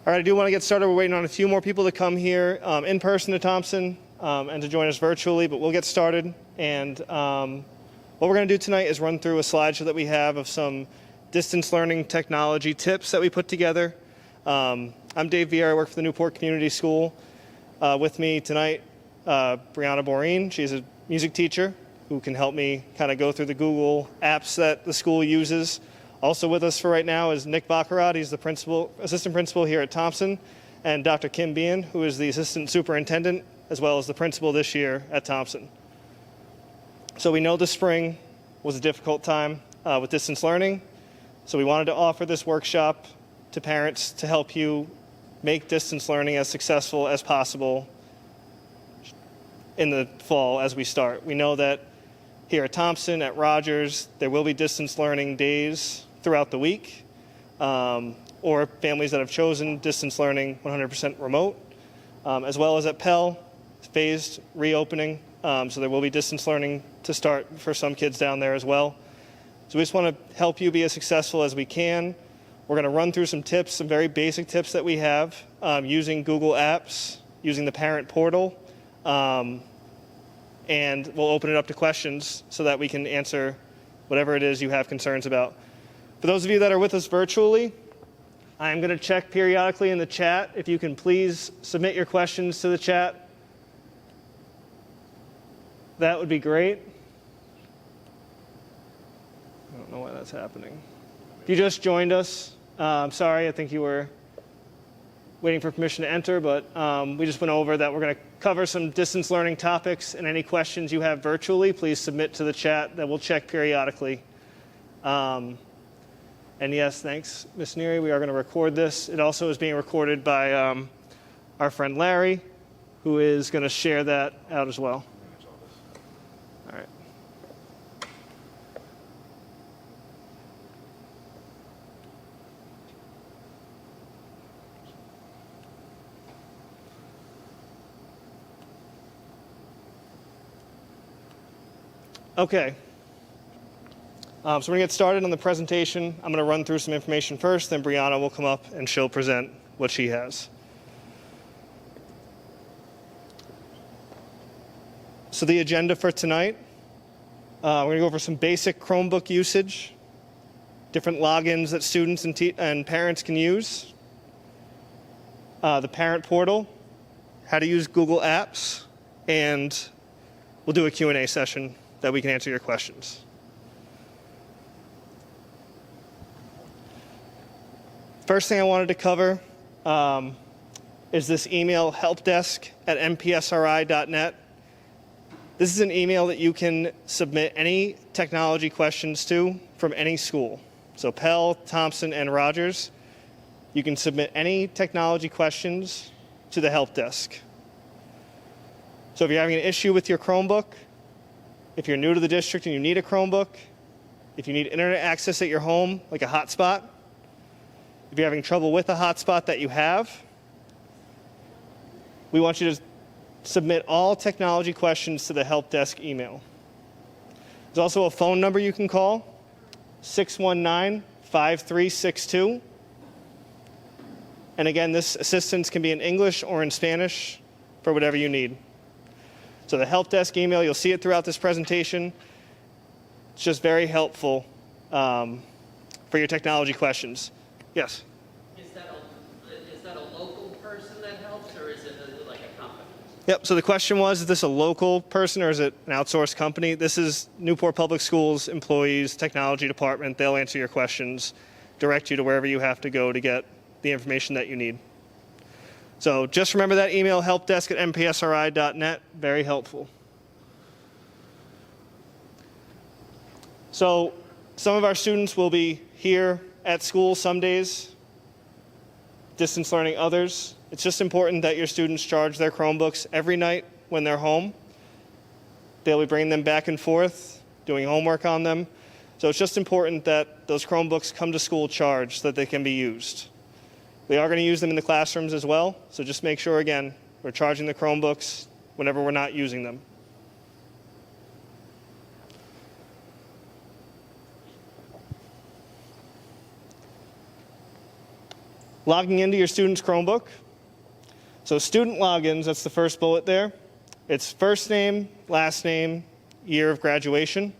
All right, I do want to get started. We're waiting on a few more people to come here in person to Thompson and to join us virtually, but we'll get started. And what we're going to do tonight is run through a slideshow that we have of some distance learning technology tips that we put together. I'm Dave Vieira. I work for the Newport Community School. With me tonight, Brianna Boreen. She's a music teacher who can help me kind of go through the Google apps that the school uses. Also with us for right now is Nick Baccarat. He's the assistant principal here at Thompson, and Dr. Kim Bean, who is the assistant superintendent, as well as the principal this year at Thompson. So we know the spring was a difficult time with distance learning, so we wanted to offer this workshop to parents to help you make distance learning as successful as possible in the fall as we start. We know that here at Thompson, at Rogers, there will be distance learning days throughout the week, or families that have chosen distance learning 100% remote, as well as at Pell, phased reopening. So there will be distance learning to start for some kids down there as well. So we just want to help you be as successful as we can. We're going to run through some tips, some very basic tips that we have using Google Apps, using the parent portal, and we'll open it up to questions so that we can answer whatever it is you have concerns about. For those of you that are with us virtually, I'm going to check periodically in the chat. If you can please submit your questions to the chat, that would be great. I don't know why that's happening. If you just joined us, I'm sorry, I think you were waiting for permission to enter, but we just went over that we're going to cover some distance learning topics, and any questions you have virtually, please submit to the chat that we'll check periodically. And yes, thanks, Ms. Neary. We are going to record this. It also is being recorded by our friend Larry, who is going to share that out as well. All right. Okay. So we're going to get started on the presentation. I'm going to run through some information first, then Brianna will come up and she'll present what she has. So the agenda for tonight, we're going to go over some basic Chromebook usage, different logins that students and parents can use, the parent portal, how to use Google Apps, and we'll do a Q&A session that we can answer your questions. First thing I wanted to cover is this email, helpdesk@mpsri.net. This is an email that you can submit any technology questions to from any school. So Pell, Thompson, and Rogers. You can submit any technology questions to the help desk. So if you're having an issue with your Chromebook, if you're new to the district and you need a Chromebook, if you need internet access at your home, like a hotspot, if you're having trouble with a hotspot that you have, we want you to submit all technology questions to the help desk email. There's also a phone number you can call, 619-5362. And again, this assistance can be in English or in Spanish for whatever you need. So the help desk email, you'll see it throughout this presentation. It's just very helpful for your technology questions. Yes? Is that a local person that helps, or is it like a company? Yep, so the question was, is this a local person or is it an outsourced company? This is Newport Public Schools employees, technology department. They'll answer your questions, direct you to wherever you have to go to get the information that you need. So just remember that email, helpdesk@mpsri.net, very helpful. So some of our students will be here at school some days, distance learning others. It's just important that your students charge their Chromebooks every night when they're home. They'll be bringing them back and forth, doing homework on them. So it's just important that those Chromebooks come to school charged so that they can be used. We are going to use them in the classrooms as well, so just make sure, again, we're charging the Chromebooks whenever we're not using them. Logging into your student's Chromebook. So student logins, that's the first bullet there. It's first name, last name, year of graduation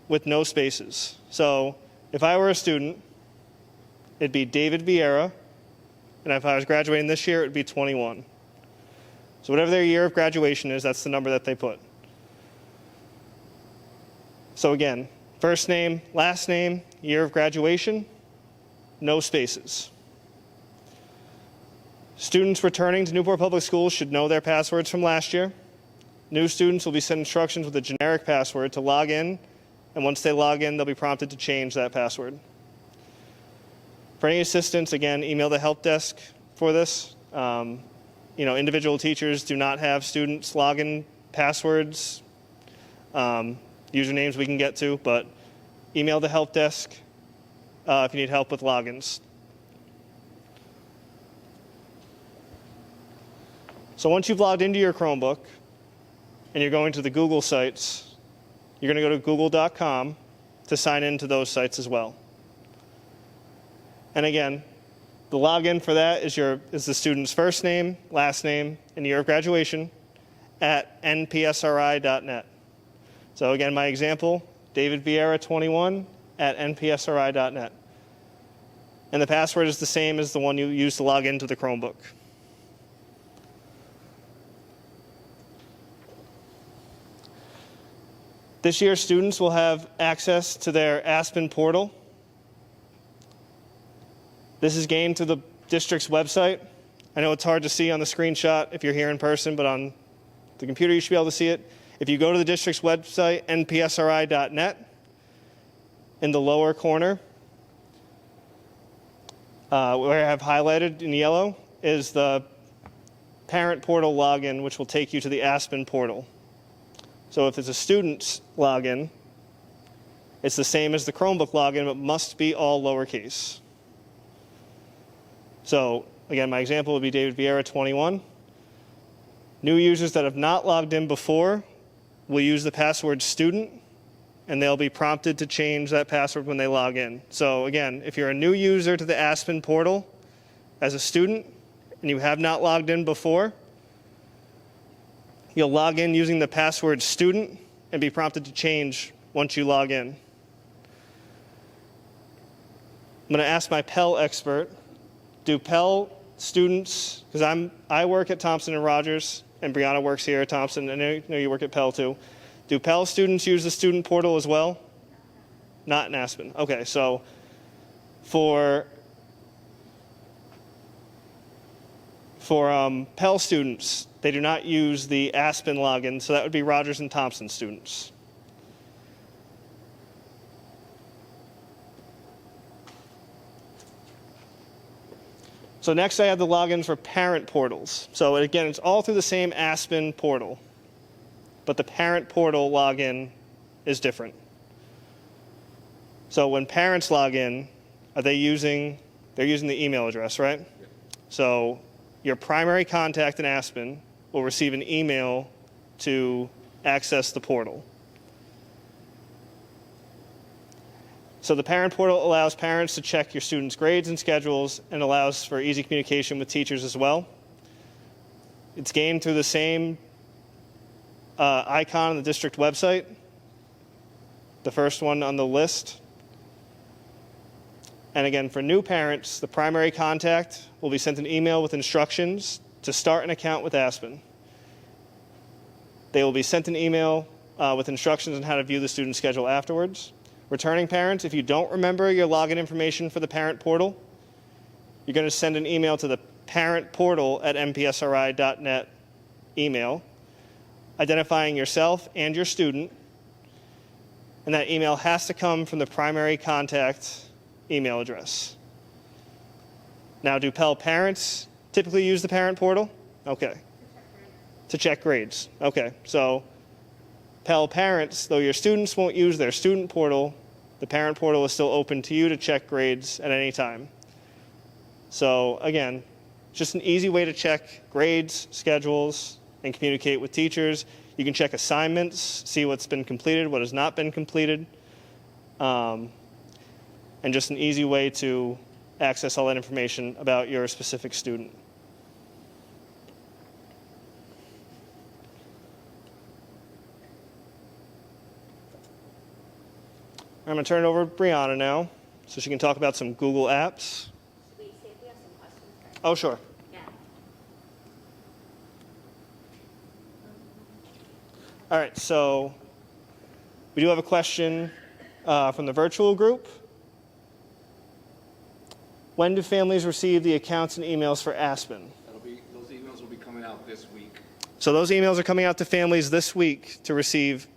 with no spaces. So if I were a student, it'd be David Vieira, and if I was graduating this year, it would be 21. So whatever their year of graduation is, that's the number that they put. So again, first name, last name, year of graduation, no spaces. Students returning to Newport Public Schools should know their passwords from last year. New students will be sent instructions with a generic password to log in, and once they log in, they'll be prompted to change that password. For any assistance, again, email the help desk for this. Individual teachers do not have students' login passwords, usernames we can get to, but email the help desk if you need help with logins. So once you've logged into your Chromebook and you're going to the Google sites, you're going to go to google.com to sign into those sites as well. And again, the login for that is the student's first name, last name, and year of graduation at npsri.net. So again, my example, David Vieira 21 at npsri.net. And the password is the same as the one you use to log into the Chromebook. This year, students will have access to their Aspen Portal. This is gained through the district's website. I know it's hard to see on the screenshot if you're here in person, but on the computer you should be able to see it. If you go to the district's website, npsri.net, in the lower corner, where I have highlighted in yellow, is the parent portal login, which will take you to the Aspen Portal. So if it's a student's login, it's the same as the Chromebook login, but must be all lowercase. So again, my example would be David Vieira 21. New users that have not logged in before will use the password student, and they'll be prompted to change that password when they log in. So again, if you're a new user to the Aspen Portal as a student and you have not logged in before, you'll log in using the password student and be prompted to change once you log in. I'm going to ask my Pell expert, do Pell students, because I work at Thompson and Rogers, and Brianna works here at Thompson, and I know you work at Pell too. Do Pell students use the student portal as well? Not in Aspen. Okay, so for Pell students, they do not use the Aspen login, so that would be Rogers and Thompson students. So next I have the logins for parent portals. So again, it's all through the same Aspen portal, but the parent portal login is different. So when parents log in, they're using the email address, right? So your primary contact in Aspen will receive an email to access the portal. So the parent portal allows parents to check your students' grades and schedules and allows for easy communication with teachers as well. It's gained through the same icon on the district website, the first one on the list. And again, for new parents, the primary contact will be sent an email with instructions to start an account with Aspen. They will be sent an email with instructions on how to view the student schedule afterwards. Returning parents, if you don't remember your login information for the parent portal, you're going to send an email to the parent portal at mpsri.net email, identifying yourself and your student, and that email has to come from the primary contact email address. Now, do Pell parents typically use the parent portal? Okay. To check grades. Okay, so Pell parents, though your students won't use their student portal, the parent portal is still open to you to check grades at any time. So again, just an easy way to check grades, schedules, and communicate with teachers. You can check assignments, see what's been completed, what has not been completed, and just an easy way to access all that information about your specific student. I'm going to turn it over to Brianna now, so she can talk about some Google apps. We see if we have some questions first. Oh, sure. Yeah. All right, so we do have a question from the virtual group. When do families receive the accounts and emails for Aspen? Those emails will be coming out this week. So those emails are coming out to families this week to receive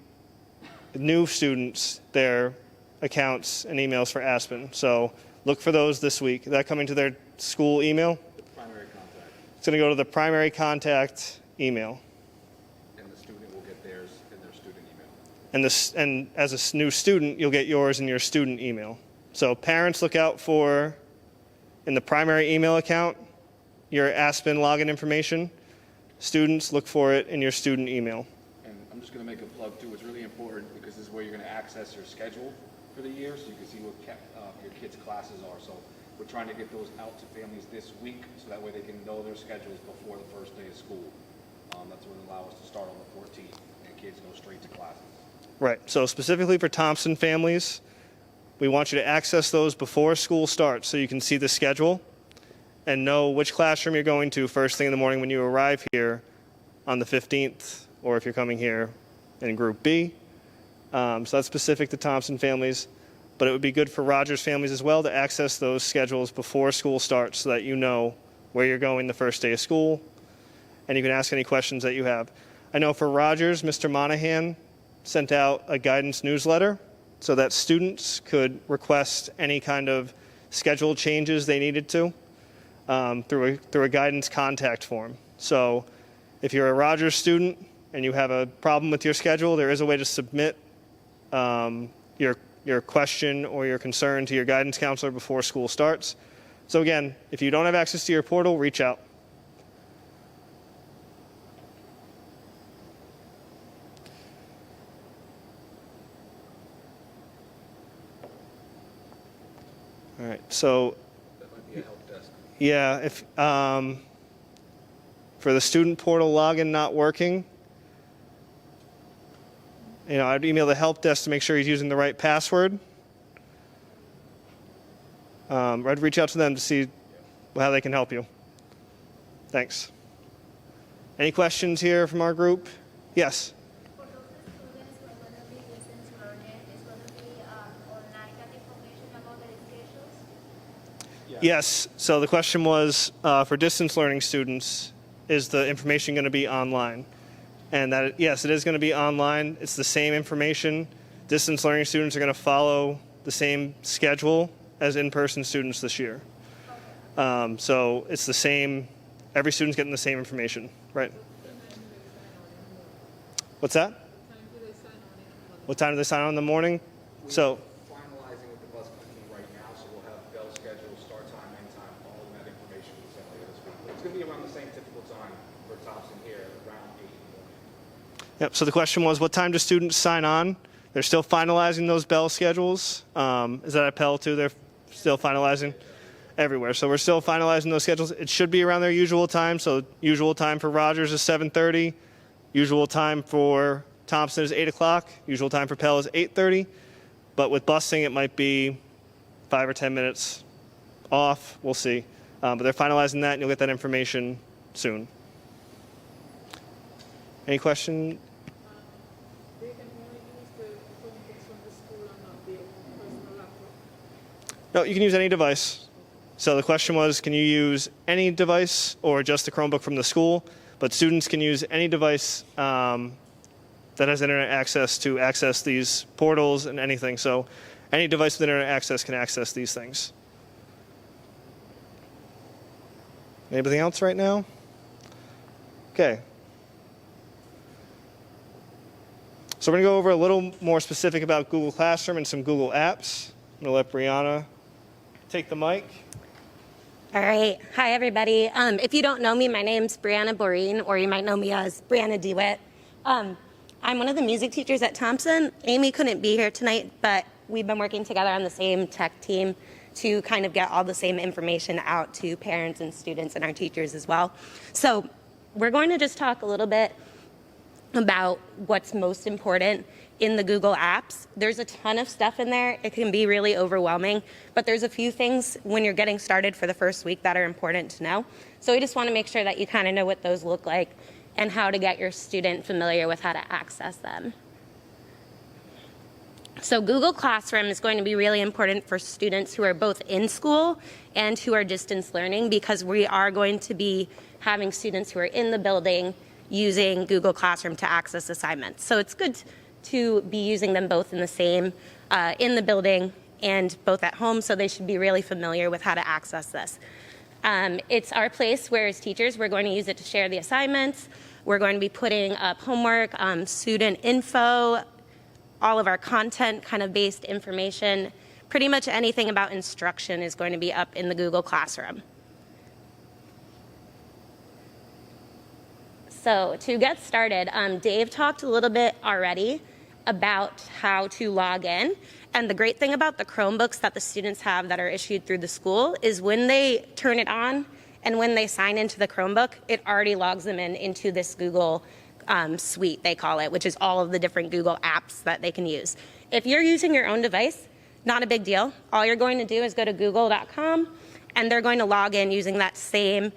new students their accounts and emails for Aspen. So look for those this week. Is that coming to their school email? Primary contact. It's going to go to the primary contact email. And the student will get theirs in their student email. And as a new student, you'll get yours in your student email. So parents, look out for, in the primary email account, your Aspen login information. Students, look for it in your student email. And I'm just going to make a plug too. It's really important because this is where you're going to access your schedule for the year, so you can see what your kids' classes are. So we're trying to get those out to families this week, so that way they can know their schedules before the first day of school. That's what will allow us to start on the 14th, and kids go straight to classes. Right. So specifically for Thompson families, we want you to access those before school starts so you can see the schedule and know which classroom you're going to first thing in the morning when you arrive here on the 15th, or if you're coming here in Group B. So that's specific to Thompson families, but it would be good for Rogers families as well to access those schedules before school starts so that you know where you're going the first day of school, and you can ask any questions that you have. I know for Rogers, Mr. Monahan sent out a guidance newsletter so that students could request any kind of schedule changes they needed to through a guidance contact form. So if you're a Rogers student and you have a problem with your schedule, there is a way to submit your question or your concern to your guidance counselor before school starts. So again, if you don't have access to your portal, reach out. All right, so That might be a help desk. yeah, if for the student portal login not working, I'd email the help desk to make sure he's using the right password. I'd reach out to them to see how they can help you. Thanks. Any questions here from our group? Yes. For those students who are going to be distance learning, is going to be online that information about the schedules? Yes. So the question was for distance learning students, is the information going to be online? And that, yes, it is going to be online. It's the same information. Distance learning students are going to follow the same schedule as in-person students this year. So it's the same. Every student's getting the same information, right? What's that? What time do they sign on in the morning? So Finalizing with the bus company right now, so we'll have bell schedule, start time, end time, all of that information will be sent later this week. But it's going to be around the same typical time for Thompson here, around 8 in the morning. Yep. So the question was, what time do students sign on? They're still finalizing those bell schedules. Is that at Pell too? They're still finalizing everywhere. So we're still finalizing those schedules. It should be around their usual time. So usual time for Rogers is 7:30. Usual time for Thompson is 8 o'clock. Usual time for Pell is 8:30. But with busing, it might be 5 or 10 minutes off. We'll see. But they're finalizing that, and you'll get that information soon. Any question? They can only use the Chromebooks from the school and not their personal laptop. No, you can use any device. So the question was, can you use any device or just the Chromebook from the school? But students can use any device that has internet access to access these portals and anything. So any device with internet access can access these things. Anything else right now? Okay. So we're going to go over a little more specific about Google Classroom and some Google apps. I'm going to let Brianna take the mic. All right. Hi, everybody. If you don't know me, my name's Brianna Boreen, or you might know me as Brianna DeWitt. I'm one of the music teachers at Thompson. Amy couldn't be here tonight, but we've been working together on the same tech team to kind of get all the same information out to parents and students and our teachers as well. So we're going to just talk a little bit about what's most important in the Google apps. There's a ton of stuff in there. It can be really overwhelming, but there's a few things when you're getting started for the first week that are important to know. So we just want to make sure that you kind of know what those look like and how to get your student familiar with how to access them. So Google Classroom is going to be really important for students who are both in school and who are distance learning, because we are going to be having students who are in the building using Google Classroom to access assignments. So it's good to be using them both in the same, in the building and both at home, so they should be really familiar with how to access this. It's our place where as teachers, we're going to use it to share the assignments. We're going to be putting up homework, student info, all of our content kind of based information. Pretty much anything about instruction is going to be up in the Google Classroom. So to get started, Dave talked a little bit already about how to log in. And the great thing about the Chromebooks that the students have that are issued through the school is when they turn it on and when they sign into the Chromebook, it already logs them into this Google suite, they call it, which is all of the different Google apps that they can use. If you're using your own device, not a big deal. All you're going to do is go to google.com, and they're going to log in using that same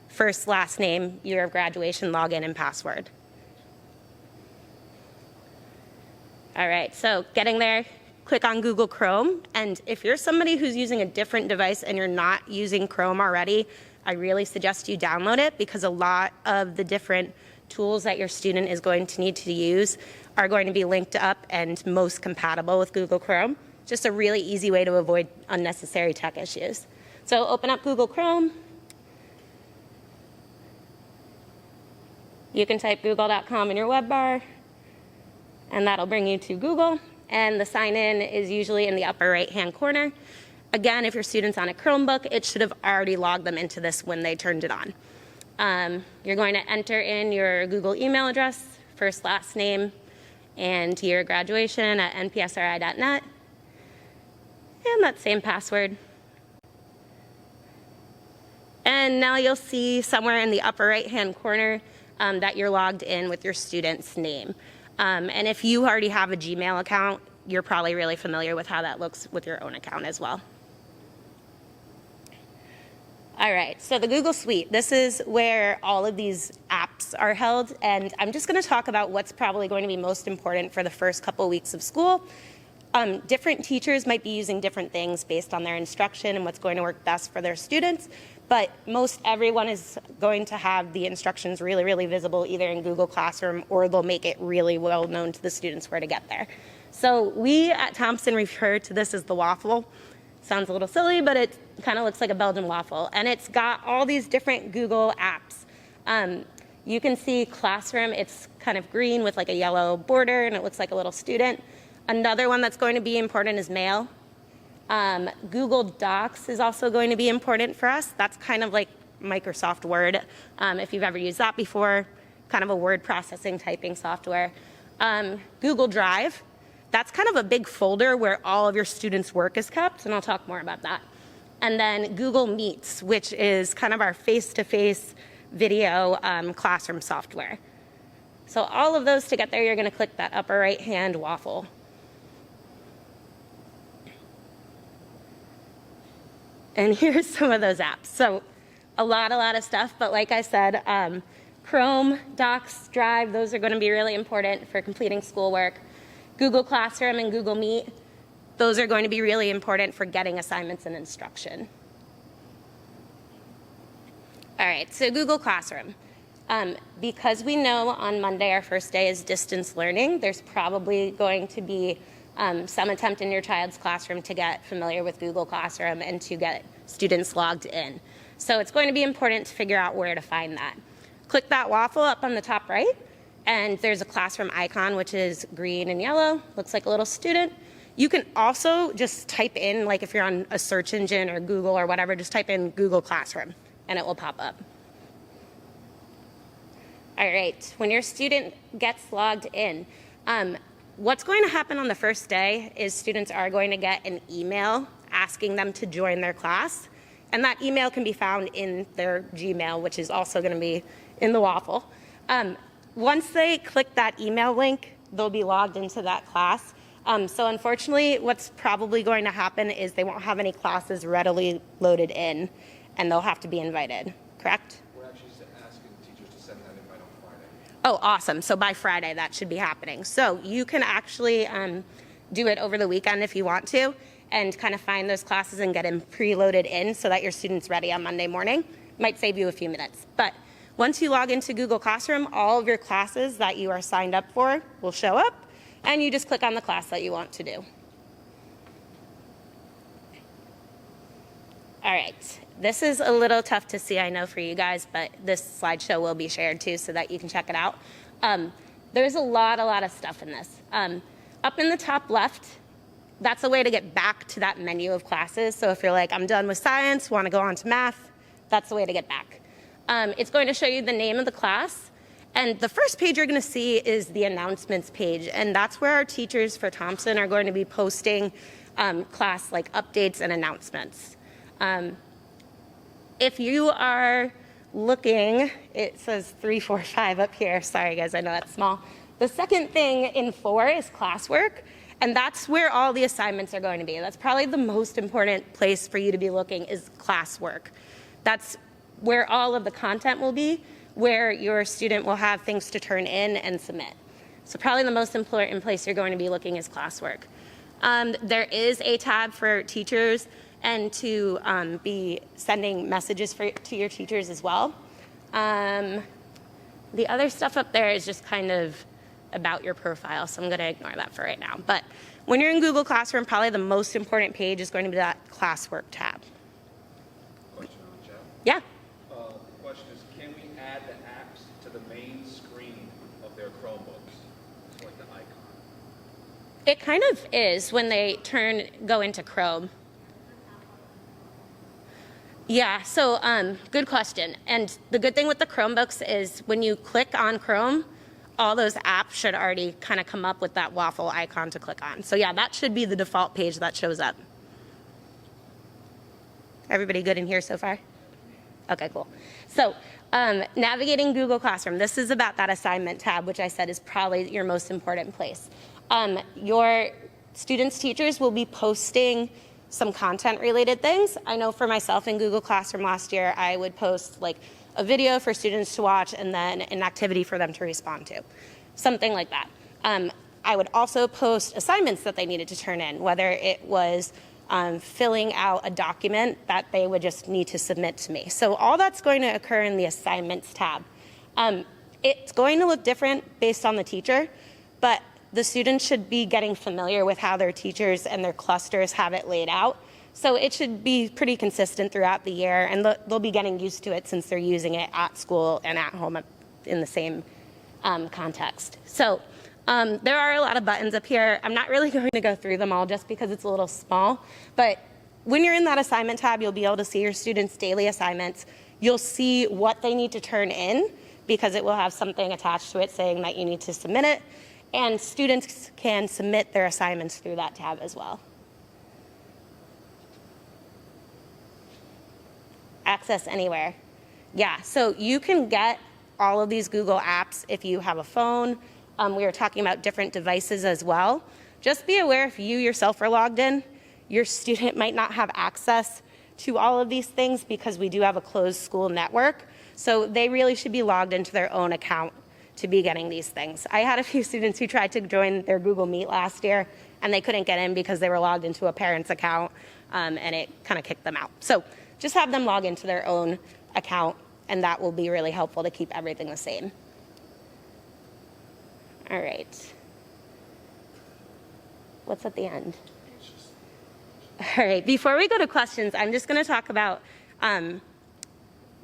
first, last name, year of graduation, login, and password. All right, so getting there, click on Google Chrome, and if you're somebody who's using a different device and you're not using Chrome already, I really suggest you download it, because a lot of the different tools that your student is going to need to use are going to be linked up and most compatible with Google Chrome. Just a really easy way to avoid unnecessary tech issues. So open up Google Chrome. You can type google.com in your web bar, and that'll bring you to Google. And the sign in is usually in the upper right-hand corner. Again, if your student's on a Chromebook, it should have already logged them into this when they turned it on. You're going to enter in your Google email address, first, last name, and year of graduation at npsri.net, and that same password. And now you'll see somewhere in the upper right-hand corner that you're logged in with your student's name. And if you already have a Gmail account, you're probably really familiar with how that looks with your own account as well. All right, so the Google Suite, this is where all of these apps are held, and I'm just going to talk about what's probably going to be most important for the first couple weeks of school. Different teachers might be using different things based on their instruction and what's going to work best for their students, but most everyone is going to have the instructions really, really visible either in Google Classroom, or they'll make it really well known to the students where to get there. So we at Thompson refer to this as the waffle. Sounds a little silly, but it kind of looks like a Belgian waffle. And it's got all these different Google apps. You can see Classroom, it's kind of green with like a yellow border, and it looks like a little student. Another one that's going to be important is Mail. Google Docs is also going to be important for us. That's kind of like Microsoft Word, if you've ever used that before, kind of a word processing typing software. Google Drive. That's kind of a big folder where all of your students' work is kept, and I'll talk more about that. And then Google Meets, which is kind of our face-to-face video classroom software. So all of those to get there, you're going to click that upper right-hand waffle. And here's some of those apps. So a lot of stuff, but like I said, Chrome, Docs, Drive, those are going to be really important for completing schoolwork. Google Classroom and Google Meet, those are going to be really important for getting assignments and instruction. All right, so Google Classroom. Because we know on Monday our first day is distance learning, there's probably going to be some attempt in your child's classroom to get familiar with Google Classroom and to get students logged in. So it's going to be important to figure out where to find that. Click that waffle up on the top right, and there's a classroom icon, which is green and yellow, looks like a little student. You can also just type in, like if you're on a search engine or Google or whatever, just type in Google Classroom, and it will pop up. All right, when your student gets logged in, What's going to happen on the first day is students are going to get an email asking them to join their class. And that email can be found in their Gmail, which is also going to be in the waffle. Once they click that email link, they'll be logged into that class. So unfortunately, what's probably going to happen is they won't have any classes readily loaded in, and they'll have to be invited, correct? We're actually asking teachers to send that invite on Friday. Oh, awesome. So by Friday, that should be happening. So you can actually do it over the weekend if you want to, and kind of find those classes and get them preloaded in so that your student's ready on Monday morning. Might save you a few minutes. But once you log into Google Classroom, all of your classes that you are signed up for will show up, and you just click on the class that you want to do. All right, this is a little tough to see, I know, for you guys, but this slideshow will be shared too so that you can check it out. There's a lot of stuff in this. Up in the top left, that's a way to get back to that menu of classes. So if you're like, I'm done with science, want to go on to math, that's the way to get back. It's going to show you the name of the class. And the first page you're going to see is the announcements page. And that's where our teachers for Thompson are going to be posting class like updates and announcements. If you are looking, it says 3, 4, 5 up here. Sorry guys, I know that's small. The second thing in 4 is classwork. And that's where all the assignments are going to be. That's probably the most important place for you to be looking is classwork. That's where all of the content will be, where your student will have things to turn in and submit. So probably the most important place you're going to be looking is classwork. There is a tab for teachers and to be sending messages to your teachers as well. The other stuff up there is just kind of about your profile, so I'm going to ignore that for right now. But when you're in Google Classroom, probably the most important page is going to be that classwork tab. Question on the chat. Yeah. The question is, can we add the apps to the main screen of their Chromebooks? It's like the icon. It kind of is when they go into Chrome. Yeah, so good question. And the good thing with the Chromebooks is when you click on Chrome, all those apps should already kind of come up with that waffle icon to click on. So yeah, that should be the default page that shows up. Everybody good in here so far? Okay, cool. So navigating Google Classroom, this is about that assignment tab, which I said is probably your most important place. Your students' teachers will be posting some content related things. I know for myself in Google Classroom last year, I would post like a video for students to watch and then an activity for them to respond to, something like that. I would also post assignments that they needed to turn in, whether it was filling out a document that they would just need to submit to me. So all that's going to occur in the assignments tab. It's going to look different based on the teacher, but the students should be getting familiar with how their teachers and their clusters have it laid out. So it should be pretty consistent throughout the year, and they'll be getting used to it since they're using it at school and at home in the same context. So there are a lot of buttons up here. I'm not really going to go through them all just because it's a little small, but when you're in that assignment tab, you'll be able to see your students' daily assignments. You'll see what they need to turn in because it will have something attached to it saying that you need to submit it, and students can submit their assignments through that tab as well. Access anywhere. Yeah, so you can get all of these Google apps if you have a phone. We were talking about different devices as well. Just be aware if you yourself are logged in, your student might not have access to all of these things because we do have a closed school network. So they really should be logged into their own account to be getting these things. I had a few students who tried to join their Google Meet last year and they couldn't get in because they were logged into a parent's account and it kind of kicked them out. So just have them log into their own account, and that will be really helpful to keep everything the same. All right. What's at the end? All right, before we go to questions, I'm just going to talk about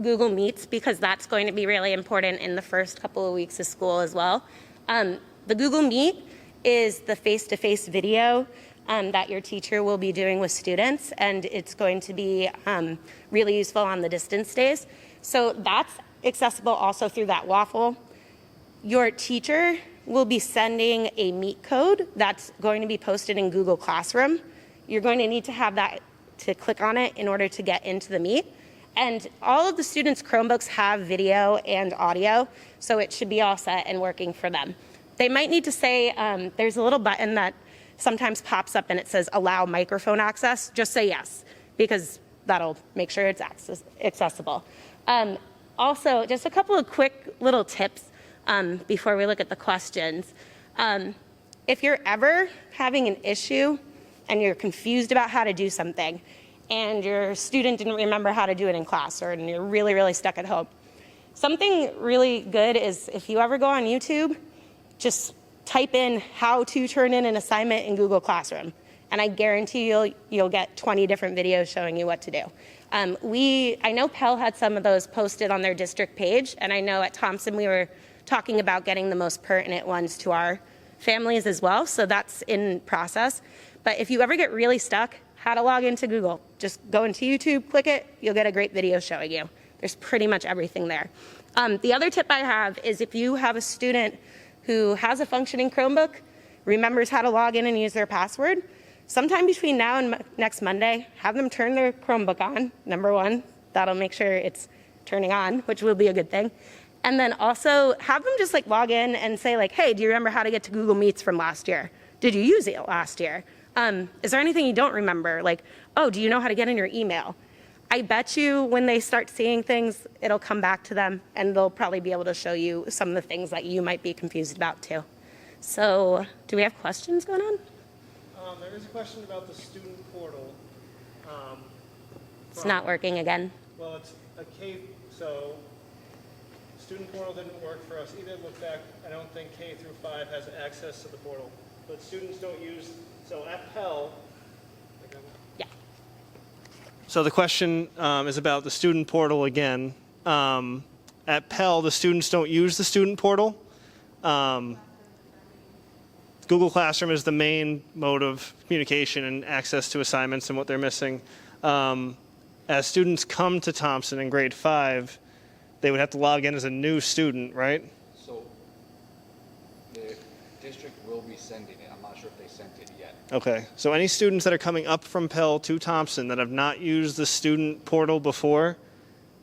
Google Meets because that's going to be really important in the first couple of weeks of school as well. The Google Meet is the face-to-face video that your teacher will be doing with students, and it's going to be really useful on the distance days. So that's accessible also through that waffle. Your teacher will be sending a Meet code that's going to be posted in Google Classroom. You're going to need to have that to click on it in order to get into the Meet. And all of the students' Chromebooks have video and audio, so it should be all set and working for them. They might need to say, there's a little button that sometimes pops up and it says allow microphone access. Just say yes, because that'll make sure it's accessible. Also, just a couple of quick little tips before we look at the questions. If you're ever having an issue and you're confused about how to do something, and your student didn't remember how to do it in class, or and you're really, really stuck at home, something really good is if you ever go on YouTube, just type in how to turn in an assignment in Google Classroom, and I guarantee you'll get 20 different videos showing you what to do. I know Pell had some of those posted on their district page, and I know at Thompson we were talking about getting the most pertinent ones to our families as well, so that's in process. But if you ever get really stuck, how to log into Google, just go into YouTube, click it, you'll get a great video showing you. There's pretty much everything there. The other tip I have is if you have a student who has a functioning Chromebook, remembers how to log in and use their password, sometime between now and next Monday, have them turn their Chromebook on, number one. That'll make sure it's turning on, which will be a good thing. And then also have them just like log in and say like, hey, do you remember how to get to Google Meets from last year? Did you use it last year? Is there anything you don't remember? Like, oh, do you know how to get in your email? I bet you when they start seeing things, it'll come back to them and they'll probably be able to show you some of the things that you might be confused about too. So do we have questions going on? There is a question about the student portal. It's not working again. Well, it's a K, so student portal didn't work for us either. Look back, I don't think K through 5 has access to the portal. But students don't use, so at Pell. Yeah. So the question is about the student portal again. At Pell, the students don't use the student portal. Google Classroom is the main mode of communication and access to assignments and what they're missing. As students come to Thompson in grade 5, they would have to log in as a new student, right? So the district will be sending it. I'm not sure if they sent it yet. Okay, so any students that are coming up from Pell to Thompson that have not used the student portal before,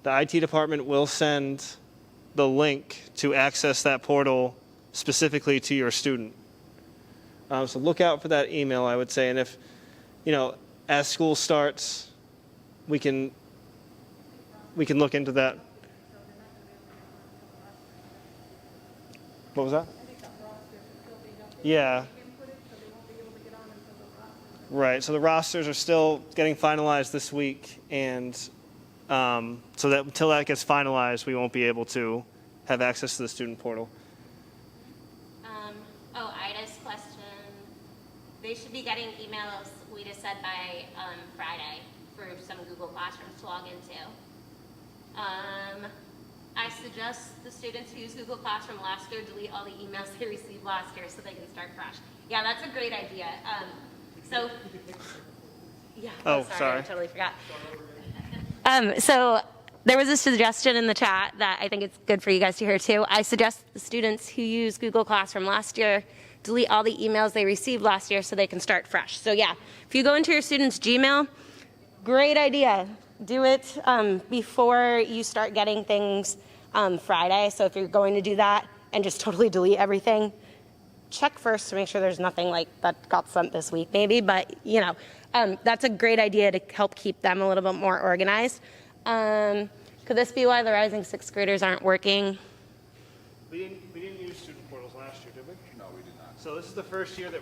the IT department will send the link to access that portal specifically to your student. So look out for that email, I would say, and if, as school starts, we can look into that. What was that? Yeah. Right, so the rosters are still getting finalized this week, and so that until that gets finalized, we won't be able to have access to the student portal. Ida's question. They should be getting emails, we just said, by Friday for some Google Classrooms to log into. I suggest the students who used Google Classroom last year delete all the emails they received last year so they can start fresh. Yeah, that's a great idea. Sorry. I totally forgot. So there was a suggestion in the chat that I think it's good for you guys to hear too. I suggest the students who used Google Classroom last year delete all the emails they received last year so they can start fresh. So yeah, if you go into your student's Gmail, great idea. Do it before you start getting things Friday. So if you're going to do that and just totally delete everything, check first to make sure there's nothing like that got sent this week maybe, but that's a great idea to help keep them a little bit more organized. Could this be why the rising sixth graders aren't working? We didn't use student portals last year, did we? No, we did not. So this is the first year that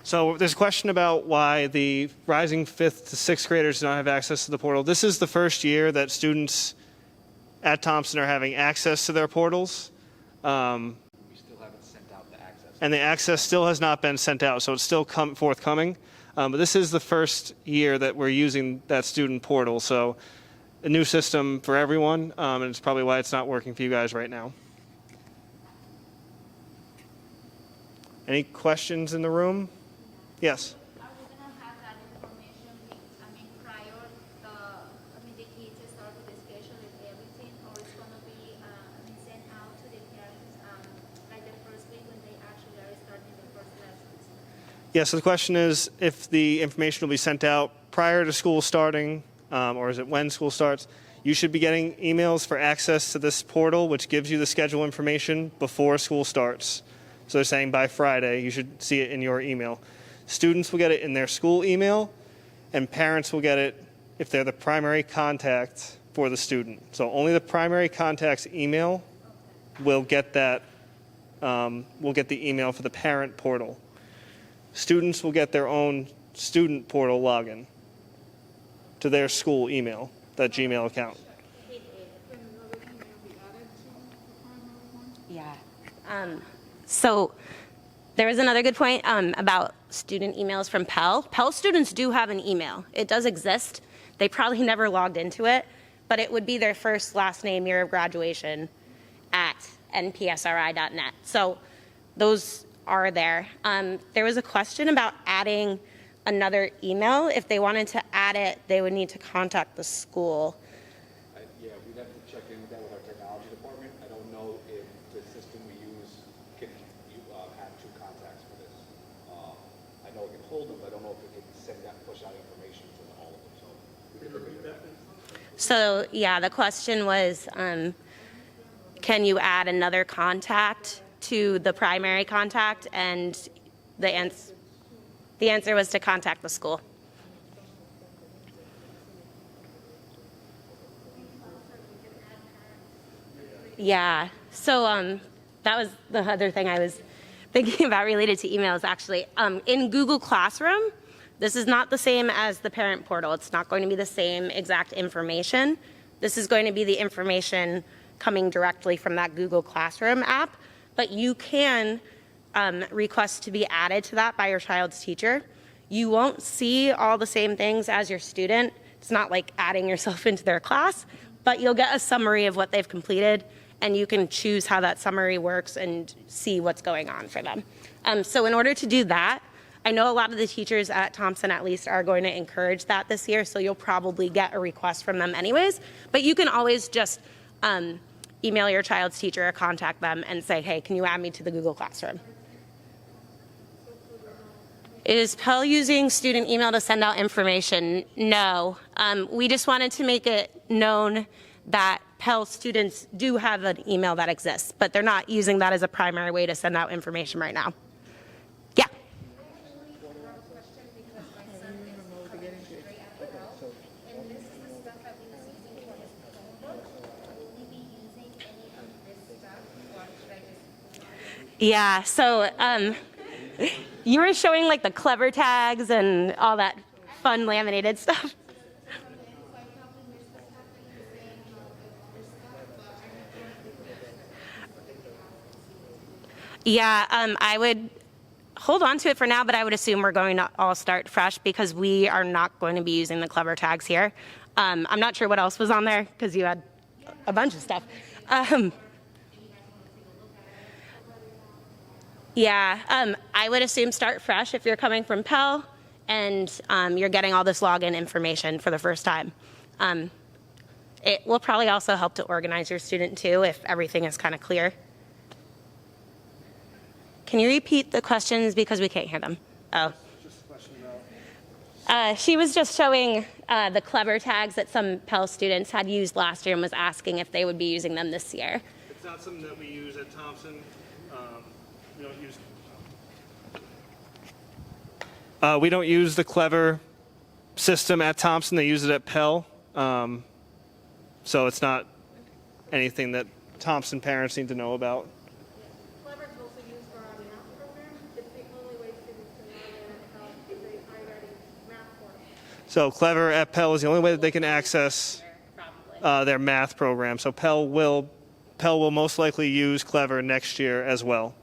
So there's a question about why the rising 5th to 6th graders do not have access to the portal. This is the first year that students at Thompson are having access to their portals. We still haven't sent out the access. And the access still has not been sent out, so it's still forthcoming. But this is the first year that we're using that student portal, so a new system for everyone, and it's probably why it's not working for you guys right now. Any questions in the room? Yes? Are we going to have that information, prior the kids start with the schedule and everything, or it's going to be sent out to the parents like the first Yeah, so the question is if the information will be sent out prior to school starting, or is it when school starts? You should be getting emails for access to this portal, which gives you the schedule information before school starts. So they're saying by Friday, you should see it in your email. Students will get it in their school email, and parents will get it if they're the primary contact for the student. So only the primary contact's email will get that, will get the email for the parent portal. Students will get their own student portal login to their school email, that Gmail account. Can another email be added to the primary one? Yeah. So there was another good point about student emails from Pell. Pell students do have an email. It does exist. They probably never logged into it, but it would be their first, last name, year of graduation at npsri.net. So those are there. There was a question about adding another email. If they wanted to add it, they would need to contact the school. Yeah, we'd have to check in with that with our technology department. I don't know if the system we use can have two contacts for this. I know it can hold them, but I don't know if it can send that, push out information to all of them. So yeah, the question was, can you add another contact to the primary contact? And the answer was to contact the school. Yeah, so that was the other thing I was thinking about related to emails, actually. In Google Classroom, this is not the same as the parent portal. It's not going to be the same exact information. This is going to be the information coming directly from that Google Classroom app, but you can request to be added to that by your child's teacher. You won't see all the same things as your student. It's not like adding yourself into their class, but you'll get a summary of what they've completed, and you can choose how that summary works and see what's going on for them. So in order to do that, I know a lot of the teachers at Thompson at least are going to encourage that this year, so you'll probably get a request from them anyways, but you can always just email your child's teacher or contact them and say, hey, can you add me to the Google Classroom? Is Pell using student email to send out information? No. We just wanted to make it known that Pell students do have an email that exists, but they're not using that as a primary way to send out information right now. Yeah. Yeah, so you were showing like the clever tags and all that fun laminated stuff. Yeah, I would hold on to it for now, but I would assume we're going to all start fresh because we are not going to be using the clever tags here. I'm not sure what else was on there because you had a bunch of stuff. Yeah, I would assume start fresh if you're coming from Pell and you're getting all this login information for the first time. It will probably also help to organize your student too if everything is kind of clear. Can you repeat the questions because we can't hear them? Oh. Just a question about. She was just showing the clever tags that some Pell students had used last year and was asking if they would be using them this year. It's not something that we use at Thompson. We don't use the clever system at Thompson. They use it at Pell. So it's not anything that Thompson parents need to know about. Clever is also used for our math program. It's the only way students can learn and help is a high-ready math course. So clever at Pell is the only way that they can access their math program. So Pell will most likely use clever next year as well.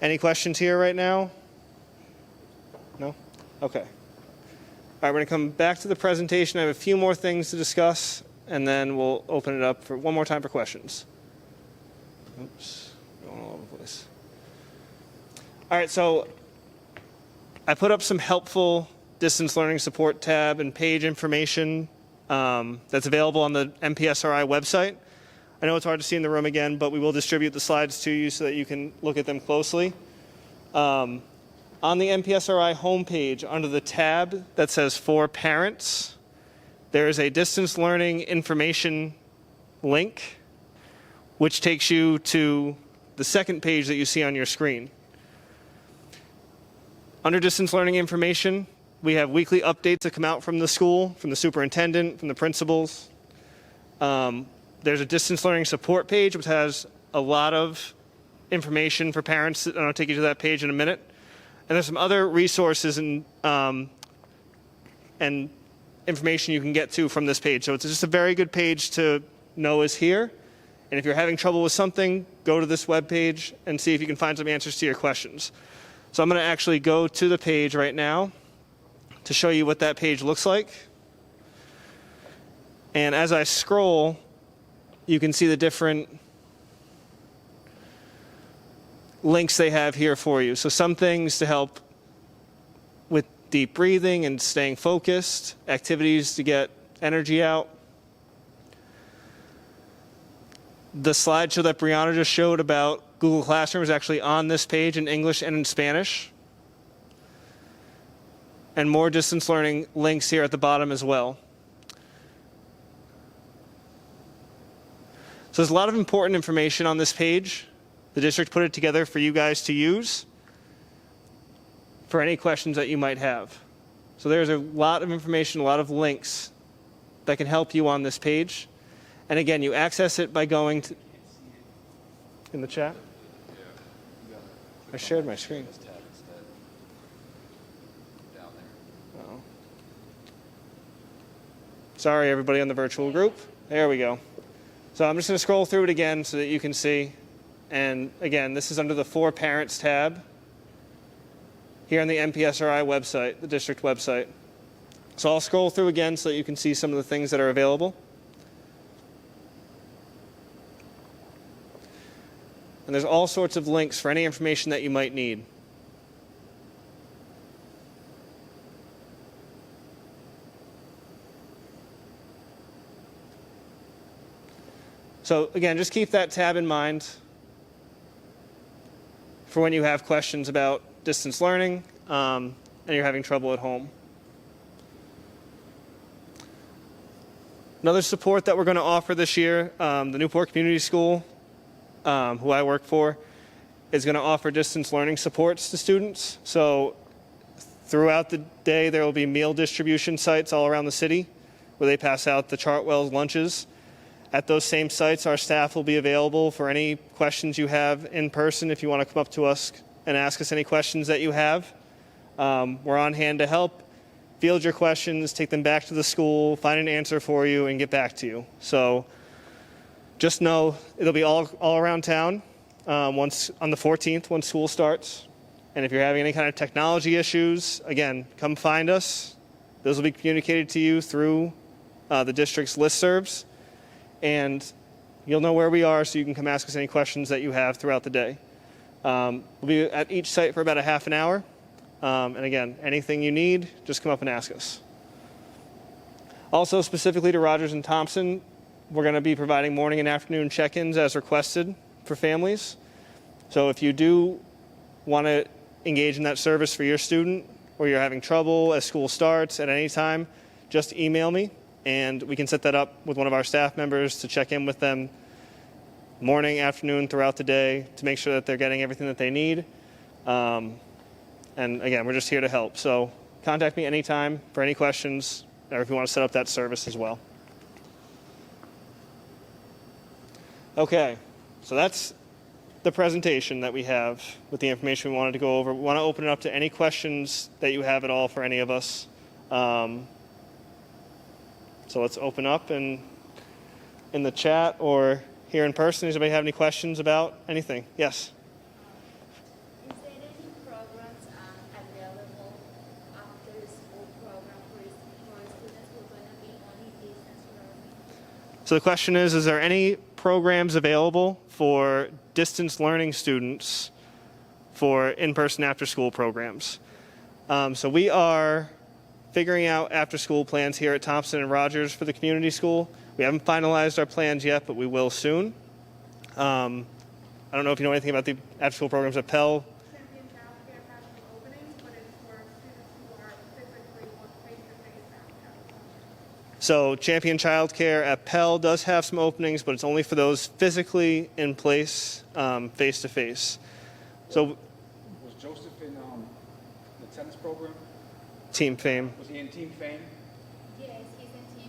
Any questions here right now? No? Okay. All right, we're going to come back to the presentation. I have a few more things to discuss, and then we'll open it up for one more time for questions. Oops, going all over the place. All right, so I put up some helpful distance learning support tab and page information that's available on the MPSRI website. I know it's hard to see in the room again, but we will distribute the slides to you so that you can look at them closely. On the NPSRI homepage, under the tab that says For Parents, there is a distance learning information link, which takes you to the second page that you see on your screen. Under distance learning information, we have weekly updates that come out from the school, from the superintendent, from the principals. There's a distance learning support page, which has a lot of information for parents, and I'll take you to that page in a minute. And there's some other resources and information you can get to from this page. So it's just a very good page to know is here. And if you're having trouble with something, go to this web page and see if you can find some answers to your questions. So I'm going to actually go to the page right now to show you what that page looks like. And as I scroll, you can see the different links they have here for you. So some things to help with deep breathing and staying focused, activities to get energy out. The slideshow that Brianna just showed about Google Classroom is actually on this page in English and in Spanish. And more distance learning links here at the bottom as well. So there's a lot of important information on this page. The district put it together for you guys to use for any questions that you might have. So there's a lot of information, a lot of links that can help you on this page. And again, you access it by going to in the chat. I shared my screen. Oh. Sorry, everybody on the virtual group. There we go. So I'm just going to scroll through it again so that you can see. And again, this is under the For Parents tab here on the NPSRI website, the district website. So I'll scroll through again so that you can see some of the things that are available. And there's all sorts of links for any information that you might need. So again, just keep that tab in mind for when you have questions about distance learning and you're having trouble at home. Another support that we're going to offer this year, the Newport Community School, who I work for, is going to offer distance learning supports to students. So throughout the day, there will be meal distribution sites all around the city where they pass out the Chartwell's lunches. At those same sites, our staff will be available for any questions you have in person if you want to come up to us and ask us any questions that you have. We're on hand to help. Field your questions, take them back to the school, find an answer for you, and get back to you. So just know it'll be all around town once on the 14th when school starts. And if you're having any kind of technology issues, again, come find us. Those will be communicated to you through the district's listservs. And you'll know where we are so you can come ask us any questions that you have throughout the day. We'll be at each site for about a half an hour. And again, anything you need, just come up and ask us. Also, specifically to Rogers and Thompson, we're going to be providing morning and afternoon check-ins as requested for families. So if you do want to engage in that service for your student or you're having trouble as school starts at any time, just email me and we can set that up with one of our staff members to check in with them morning, afternoon, throughout the day to make sure that they're getting everything that they need. And again, we're just here to help. So contact me anytime for any questions or if you want to set up that service as well. Okay, so that's the presentation that we have with the information we wanted to go over. We want to open it up to any questions that you have at all for any of us. So let's open up and in the chat or here in person. Does anybody have any questions about anything? Yes? Is there any programs available after the school program for students who are going to be only distance learning? So the question is there any programs available for distance learning students for in-person after-school programs? So we are figuring out after-school plans here at Thompson and Rogers for the community school. We haven't finalized our plans yet, but we will soon. I don't know if you know anything about the after-school programs at Pell. Champion Childcare has some openings, but it's for students who are physically or face-to-face at. So Champion Childcare at Pell does have some openings, but it's only for those physically in place, face-to-face. So Was Joseph in the tennis program? Team Fame. Was he in Team Fame? Yes, he's in team.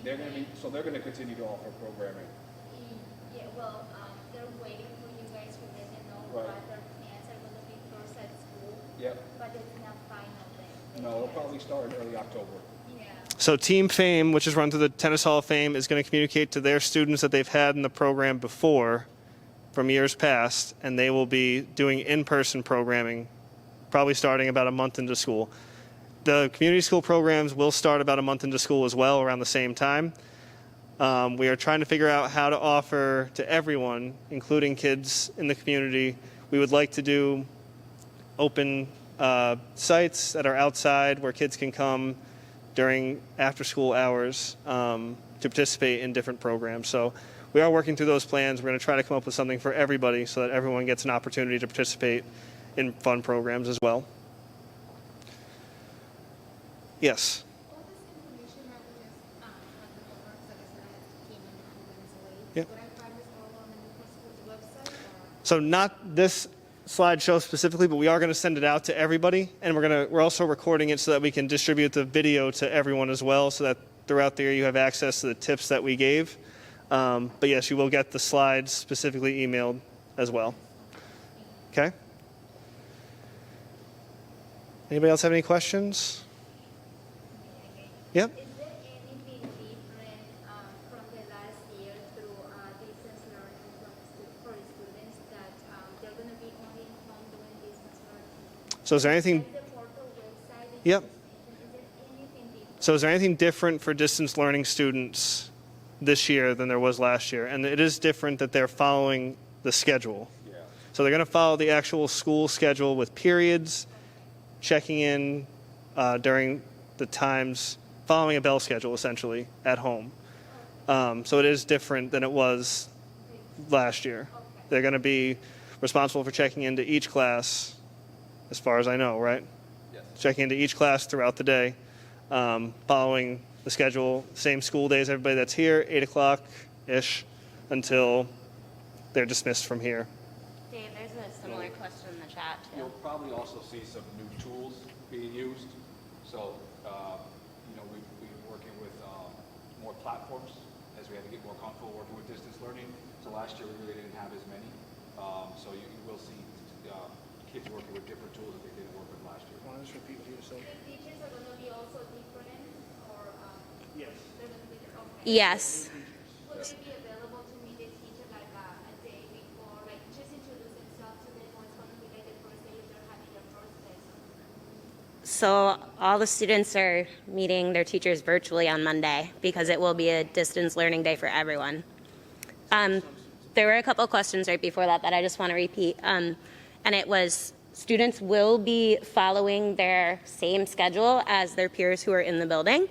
They're going to continue to offer programming. Yeah, well, they're waiting for you guys to let them know Right. what their plans are going to be first at school, Yep. but it's not final then. No, it'll probably start in early October. Yeah. So Team Fame, which is run through the Tennis Hall of Fame, is going to communicate to their students that they've had in the program before from years past, and they will be doing in-person programming, probably starting about a month into school. The community school programs will start about a month into school as well, around the same time. We are trying to figure out how to offer to everyone, including kids in the community. We would like to do open sites that are outside where kids can come during after-school hours to participate in different programs. So we are working through those plans. We're going to try to come up with something for everybody so that everyone gets an opportunity to participate in fun programs as well. Yes. All this information that we just had the homework, like I said, I came in 2 minutes late. Yep. Would I find this all on the Newport School's website? Or? So not this slideshow specifically, but we are going to send it out to everybody, and we're also recording it so that we can distribute the video to everyone as well, so that throughout the year you have access to the tips that we gave. But yes, you will get the slides specifically emailed as well. Okay. Anybody else have any questions? Yep. Is there anything different from the last year through distance learning for students that they're going to be only home doing distance learning? So is there anything? And the portal website. Yep. Is there anything different? So is there anything different for distance learning students this year than there was last year? And it is different that they're following the schedule. Yeah. So they're going to follow the actual school schedule with periods, checking in during the times, following a bell schedule essentially at home. So it is different than it was last year. They're going to be responsible for checking into each class, as far as I know, right? Yes. Checking into each class throughout the day, following the schedule, same school days, everybody that's here, 8 o'clock-ish, until they're dismissed from here. Dave, there's a similar question in the chat, too. You'll probably also see some new tools being used. So, we're working with more platforms as we had to get more comfortable working with distance learning. So last year we really didn't have as many. So you will see kids working with different tools that they didn't work with last year. Want to just repeat what you said? The teachers are going to be also different, or Yes. they're going to be different? Okay. Yes. Would they be available to meet the teacher like a day before, like just introduce themselves to them, or it's going to be like the first day if they're having their first lesson? So all the students are meeting their teachers virtually on Monday because it will be a distance learning day for everyone. There were a couple of questions right before that I just want to repeat. And it was, students will be following their same schedule as their peers who are in the building.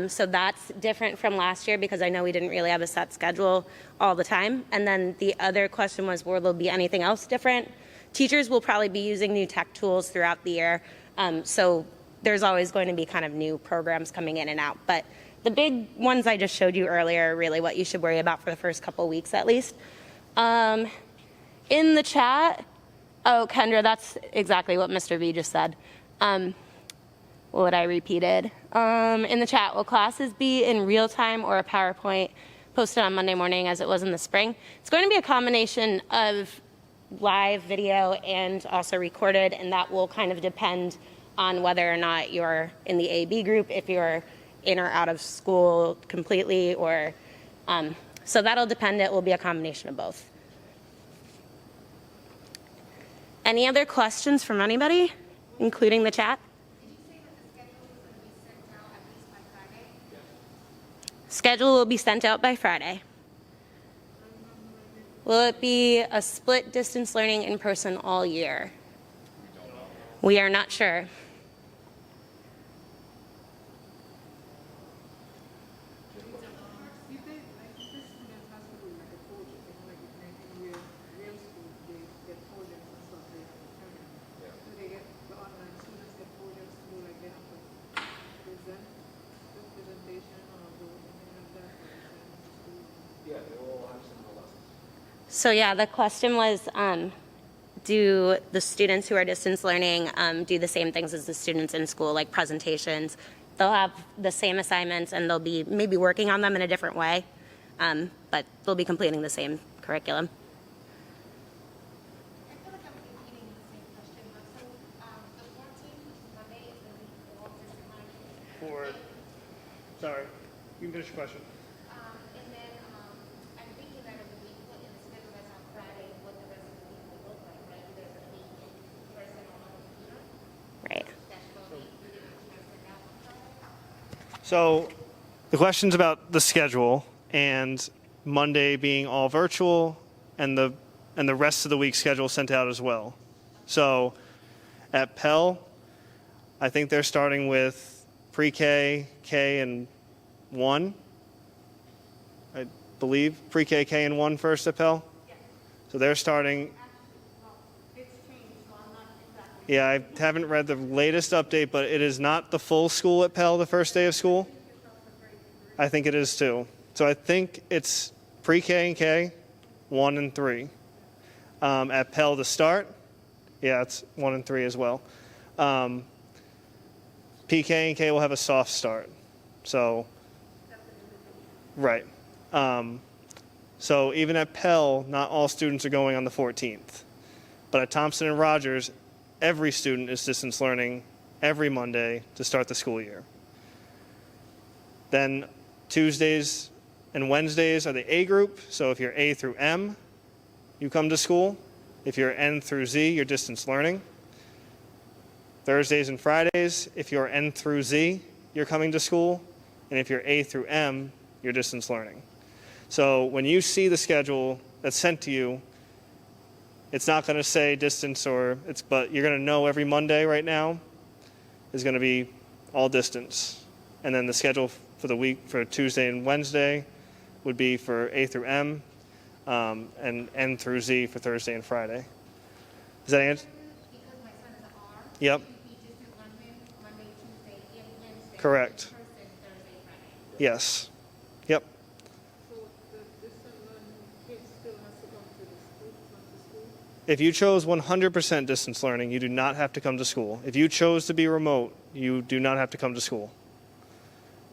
So that's different from last year because I know we didn't really have a set schedule all the time. And then the other question was, will there be anything else different? Teachers will probably be using new tech tools throughout the year. So there's always going to be kind of new programs coming in and out. But the big ones I just showed you earlier are really what you should worry about for the first couple weeks at least. In the chat, oh, Kendra, that's exactly what Mr. V just said. What I repeated. In the chat, will classes be in real time or a PowerPoint posted on Monday morning as it was in the spring? It's going to be a combination of live video and also recorded, and that will kind of depend on whether or not you're in the A-B group, if you're in or out of school completely, or so that'll depend. It will be a combination of both. Any other questions from anybody, including the chat? Schedule will be sent out by Friday. Will it be a split distance learning in person all year? We are not sure. So yeah, the question was, do the students who are distance learning do the same things as the students in school, like presentations? They'll have the same assignments and they'll be maybe working on them in a different way, but they'll be completing the same curriculum. I feel like I'm repeating the same question, but so, the 14th, Monday is going to be all this time. Sorry, you can finish your question. And then, I'm thinking that it would be put in the schedule that's on Friday, what the rest of the week will look like, right? There's a meeting in person on the computer, Right. that's will be in person now on Friday. So the question's about the schedule and Monday being all virtual and the rest of the week schedule sent out as well. So at Pell, I think they're starting with pre-K, K, and 1. I believe pre-K, K, and 1 first at Pell. So they're starting. It's changed, so I'm not exactly. Yeah, I haven't read the latest update, but it is not the full school at Pell the first day of school. I think it is too. So I think it's pre-K and K, 1 and 3. At Pell to start, yeah, it's 1 and 3 as well. PK and K will have a soft start. So, right. So even at Pell, not all students are going on the 14th. But at Thompson and Rogers, every student is distance learning every Monday to start the school year. Then Tuesdays and Wednesdays are the A group. So if you're A through M, you come to school. If you're N through Z, you're distance learning. Thursdays and Fridays, if you're N through Z, you're coming to school. And if you're A through M, you're distance learning. So when you see the schedule that's sent to you, it's not going to say distance but you're going to know every Monday right now is going to be all distance. And then the schedule for the week for Tuesday and Wednesday would be for A through M, and N through Z for Thursday and Friday. Does that answer? Because my son is an R. Yep. He distant learning Monday, Tuesday, and Wednesday. Correct. Person, Thursday, Friday. Yes. Yep. So the distant learning kid still has to come to the school? If you chose 100% distance learning, you do not have to come to school. If you chose to be remote, you do not have to come to school.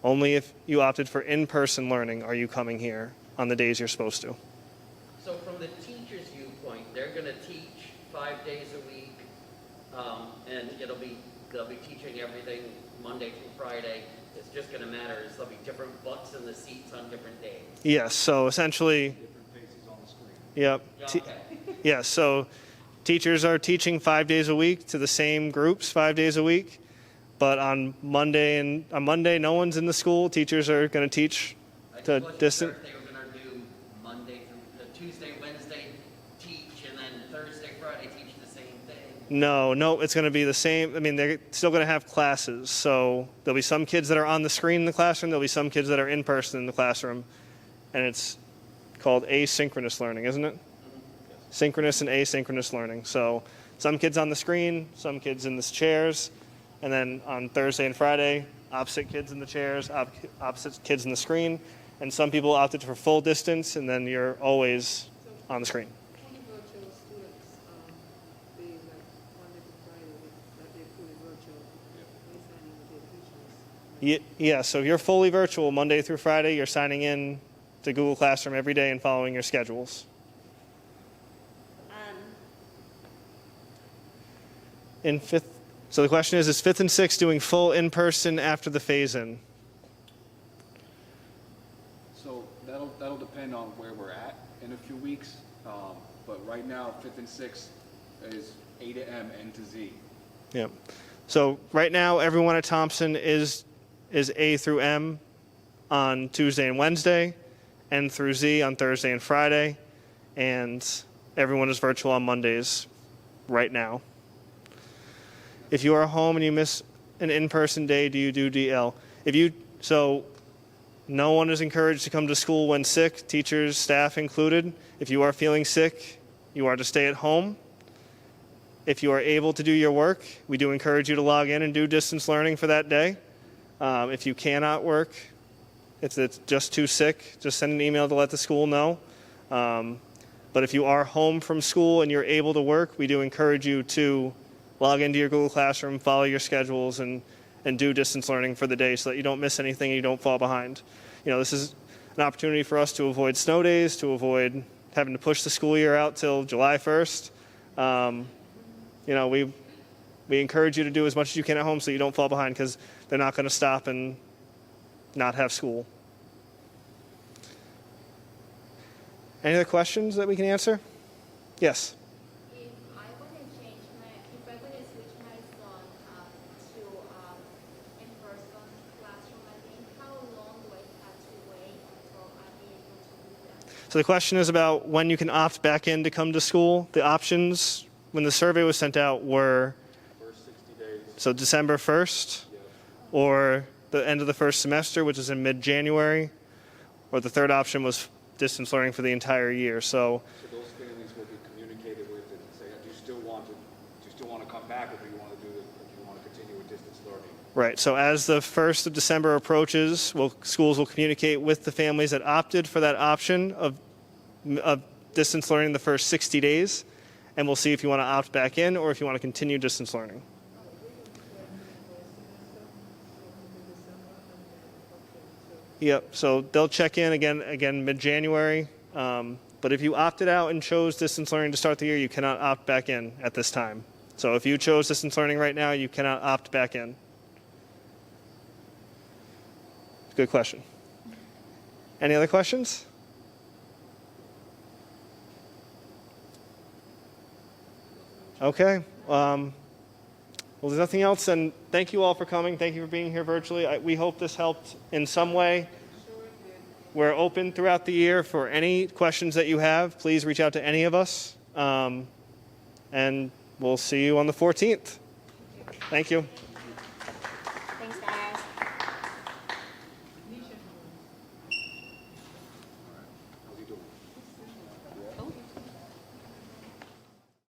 Only if you opted for in-person learning are you coming here on the days you're supposed to. So from the teacher's viewpoint, they're going to teach 5 days a week, and they'll be teaching everything Monday through Friday. It's just going to matter is there'll be different butts in the seats on different days. Yes, so essentially, Different faces on the screen. yep. Okay. Yes, so teachers are teaching 5 days a week to the same groups 5 days a week. But on Monday, no one's in the school. Teachers are going to teach I to just wasn't distant. sure if they were going to do Monday through Tuesday, Wednesday teach, and then Thursday, Friday teach the same thing. No, it's going to be the same. I mean, they're still going to have classes. So there'll be some kids that are on the screen in the classroom. There'll be some kids that are in person in the classroom. And it's called asynchronous learning, isn't it? Synchronous and asynchronous learning. So some kids on the screen, some kids in the chairs. And then on Thursday and Friday, opposite kids in the chairs, opposite kids in the screen. And some people opted for full distance, and then you're always on the screen. Fully virtual students, they like Monday to Friday, that they're fully virtual. They sign in with their teachers. Yeah, so if you're fully virtual Monday through Friday, you're signing in to Google Classroom every day and following your schedules. So the question is 5th and 6th doing full in-person after the phase-in? So that'll depend on where we're at in a few weeks. But right now, 5th and 6th is A to M, N to Z. Yeah. So right now, everyone at Thompson is A through M on Tuesday and Wednesday, N through Z on Thursday and Friday, and everyone is virtual on Mondays right now. If you are home and you miss an in-person day, do you do DL? So no one is encouraged to come to school when sick, teachers, staff included. If you are feeling sick, you are to stay at home. If you are able to do your work, we do encourage you to log in and do distance learning for that day. If you cannot work, if it's just too sick, just send an email to let the school know. But if you are home from school and you're able to work, we do encourage you to log into your Google Classroom, follow your schedules, and do distance learning for the day so that you don't miss anything and you don't fall behind. This is an opportunity for us to avoid snow days, to avoid having to push the school year out till July 1st. We encourage you to do as much as you can at home so you don't fall behind, because they're not going to stop and not have school. Any other questions that we can answer? Yes. If I want to switch my son to in-person classroom, I think, how long do I have to wait until I'm able to do that? So the question is about when you can opt back in to come to school. The options when the survey was sent out were First 60 days. so December 1st, or the end of the first semester, which is in mid-January, or the third option was distance learning for the entire year. So So those families will be communicated with and say, do you still want to come back, or do you want to continue with distance learning? right. So as the 1st of December approaches, schools will communicate with the families that opted for that option of distance learning the first 60 days, and we'll see if you want to opt back in or if you want to continue distance learning. Yep. So they'll check in again mid-January. But if you opted out and chose distance learning to start the year, you cannot opt back in at this time. So if you chose distance learning right now, you cannot opt back in. Good question. Any other questions? Okay. Well, there's nothing else, and thank you all for coming. Thank you for being here virtually. We hope this helped in some way. We're open throughout the year for any questions that you have. Please reach out to any of us, and we'll see you on the 14th. Thank you.